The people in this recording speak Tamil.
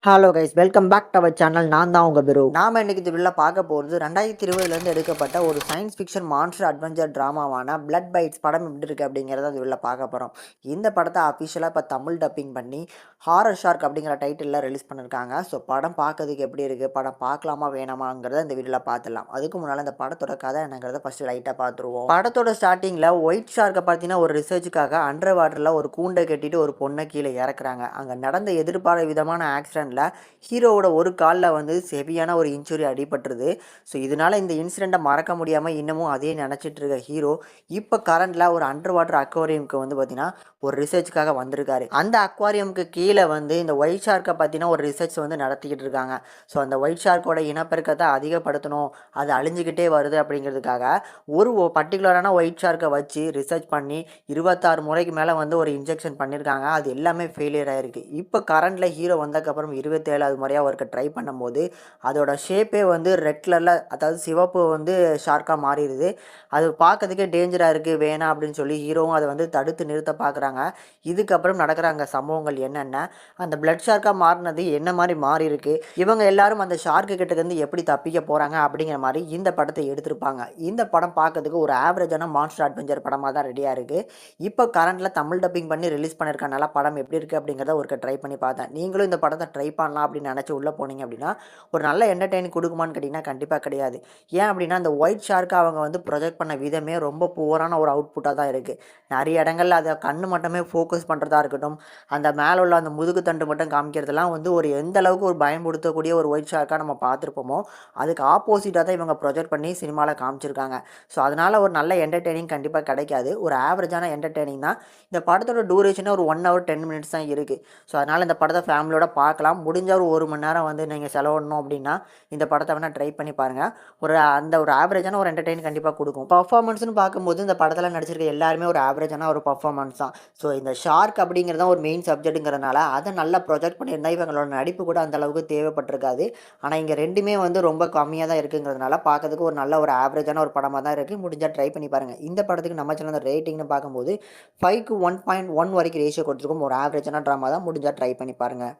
Hello guys, welcome back to our channel. நான் தான் உங்கள் பிரு. நாம இன்னைக்கு இந்த வீடியோவில் பார்க்க போகிறது 2020 எடுக்கப்பட்ட ஒரு சயின்ஸ் ஃபிக்ஷன் மான்ஸ்டர் அட்வென்ச்சர் ட்ராமாவான பிளட் பைட்ஸ் படம் எப்படி இருக்குது அப்படிங்கிறத அந்த வீடியோவில் பார்க்க போகிறோம். இந்த படத்தை அஃபிஷியலாக இப்போ தமிழ் டப்பிங் பண்ணி ஹாரர் ஷார்க் அப்படிங்கிற டைட்டிலில் ரிலீஸ் பண்ணியிருக்காங்க. ஸோ படம் பார்க்கறதுக்கு எப்படி இருக்குது, படம் பார்க்கலாமா வேணாமாங்கிறத இந்த வீடியோவில் பார்த்துடலாம். அதுக்கு முன்னால் இந்த படத்தோட கதை என்னங்கிறத ஃபஸ்ட்டு லைட்டாக பார்த்துருவோம். படத்தோட ஸ்டார்டிங்கில் ஒயிட் ஷார்க்கை பார்த்தீங்கன்னா ஒரு ரிசர்ச்சுக்காக அண்டர் வாட்டரில் ஒரு கூண்டை கட்டிட்டு ஒரு பொண்ணை கீழே இறக்குறாங்க. அங்கே நடந்த எதிர்பாராத விதமான ஆக்சிடென்ட் ஹீரோவோட ஒரு காலில் வந்து ஹெவியான ஒரு இன்ஜுரி அடிபட்டுருது. ஸோ இதனால் இந்த இன்சிடெண்ட்டை மறக்க முடியாமல் இன்னமும் அதே நினச்சிட்டு இருக்க ஹீரோ இப்போ கரண்டில் ஒரு அண்டர் வாட்டர் அக்வாரியமுக்கு வந்து பார்த்திங்கன்னா ஒரு ரிசர்ச்சுக்காக வந்திருக்காரு. அந்த அக்வாரியமுக்கு கீழே வந்து இந்த ஒயிட் ஷார்க்கை பார்த்தீங்கன்னா ஒரு ரிசர்ச் வந்து நடத்திக்கிட்டு இருக்காங்க. ஸோ அந்த ஒயிட் ஷார்க்கோட இனப்பெருக்கத்தை அதிகப்படுத்தணும், அது அழிஞ்சிக்கிட்டே வருது அப்படிங்கிறதுக்காக ஒரு பர்டிகுலரான ஒயிட் ஷார்க்கை வச்சு ரிசர்ச் பண்ணி 26 முறைக்கு மேலே வந்து ஒரு இன்ஜெக்ஷன் பண்ணியிருக்காங்க. அது எல்லாமே ஃபெயிலியர் ஆகிருக்கு. இப்போ கரண்டில் ஹீரோ வந்ததுக்கப்புறம் 27வது முறையாக ஒருக்க ட்ரை பண்ணும்போது அதோட ஷேப்பே வந்து ரெட் கலரில், அதாவது சிவப்பு வந்து ஷார்க்காக மாறிடுது. அது பார்க்கறதுக்கே டேஞ்சராக இருக்குது, வேணாம் அப்படின்னு சொல்லி ஹீரோவும் அதை வந்து தடுத்து நிறுத்த பார்க்குறாங்க. இதுக்கப்புறம் நடக்கிறாங்க சம்பவங்கள் என்னென்ன, அந்த பிளட் ஷார்க்காக மாறினது என்ன மாதிரி மாறி இருக்கு, இவங்க எல்லாரும் அந்த ஷார்க்கு கிட்டேருந்து எப்படி தப்பிக்க போகிறாங்க அப்படிங்கிற மாதிரி இந்த படத்தை எடுத்திருப்பாங்க. இந்த படம் பார்க்கறதுக்கு ஒரு ஆவரேஜான மான்ஸ்டர் அட்வென்ச்சர் படமாக தான் ரெடியாக இருக்குது. இப்போ கரண்டில் தமிழ் டப்பிங் பண்ணி ரிலீஸ் பண்ணியிருக்கனால படம் எப்படி இருக்குது அப்படிங்கிறத ஒருக்க ட்ரை பண்ணி பார்த்தேன். நீங்களும் இந்த படத்தை ட்ரை பண்ணலாம் அப்படின்னு நினச்சி உள்ளே போனீங்க அப்படின்னா ஒரு நல்ல என்டர்டெயின் கொடுக்குமான்னு கேட்டிங்கன்னா கண்டிப்பாக கிடையாது. ஏன் அப்படின்னா அந்த ஒயிட் ஷார்க்கை அவங்க வந்து ப்ரொஜெக்ட் பண்ண விதமே ரொம்ப புவரான ஒரு அவுட்புட்டாக தான் இருக்குது. நிறைய இடங்களில் அதை கண்ணு மட்டுமே ஃபோக்கஸ் பண்ணுறதா இருக்கட்டும், அந்த மேலே உள்ள அந்த முதுகு தண்டு மட்டும் காமிக்கிறதுலாம் வந்து ஒரு எந்த அளவுக்கு ஒரு பயன்படுத்தக்கூடிய ஒரு ஒயிட் ஷார்க்காக நம்ம பார்த்துருப்போமோ அதுக்கு ஆப்போசிட்டாக தான் இவங்க ப்ரொஜெக்ட் பண்ணி சினிமாவில் காமிச்சிருக்காங்க. ஸோ அதனால் ஒரு நல்ல என்டர்டெய்னிங் கண்டிப்பாக கிடைக்காது. ஒரு ஆவரேஜான என்டர்டெய்னிங் தான். இந்த படத்தோட டூரேஷனே ஒரு 1 hour 10 minutes தான் இருக்குது. ஸோ அதனால் இந்த படத்தை ஃபேமிலியோட பார்க்கலாம். முடிஞ்ச ஒரு மணி நேரம் வந்து நீங்கள் செலவிடணும் அப்படின்னா இந்த படத்தை வேணால் ட்ரை பண்ணி பாருங்கள். ஒரு ஆவரேஜான ஒரு என்டர்டெயின் கண்டிப்பாக கொடுக்கும். பர்ஃபார்மன்ஸ்னு பார்க்கும்போது இந்த படத்தில் நடிச்சிருக்க எல்லாருமே ஒரு ஆவரேஜான ஒரு பர்ஃபார்மன்ஸ் தான். ஸோ இந்த ஷார்க் அப்படிங்கிறது ஒரு மெயின் சப்ஜெக்ட்டுங்கிறதுனால அதை நல்லா ப்ரொஜெக்ட் பண்ணியிருந்தால் இவங்களோட நடிப்பு கூட அந்த அளவுக்கு தேவைப்பட்டிருக்காது. ஆனால் இங்கே ரெண்டுமே வந்து ரொம்ப கம்மியாக தான் இருக்குங்கிறதுனால பார்க்கறதுக்கு ஒரு நல்ல ஒரு ஆவரேஜான ஒரு படமாக தான் இருக்குது. முடிஞ்சால் ட்ரை பண்ணி பாருங்கள். இந்த படத்துக்கு நம்ம சேனல் ரேட்டிங்னு பார்க்கும்போது 5க்கு 1.1 வரைக்கும் ரேஷியோ கொடுத்துருக்கோம். ஒரு ஆவரேஜான ட்ராமா தான். முடிஞ்சால் ட்ரை பண்ணி பாருங்கள்.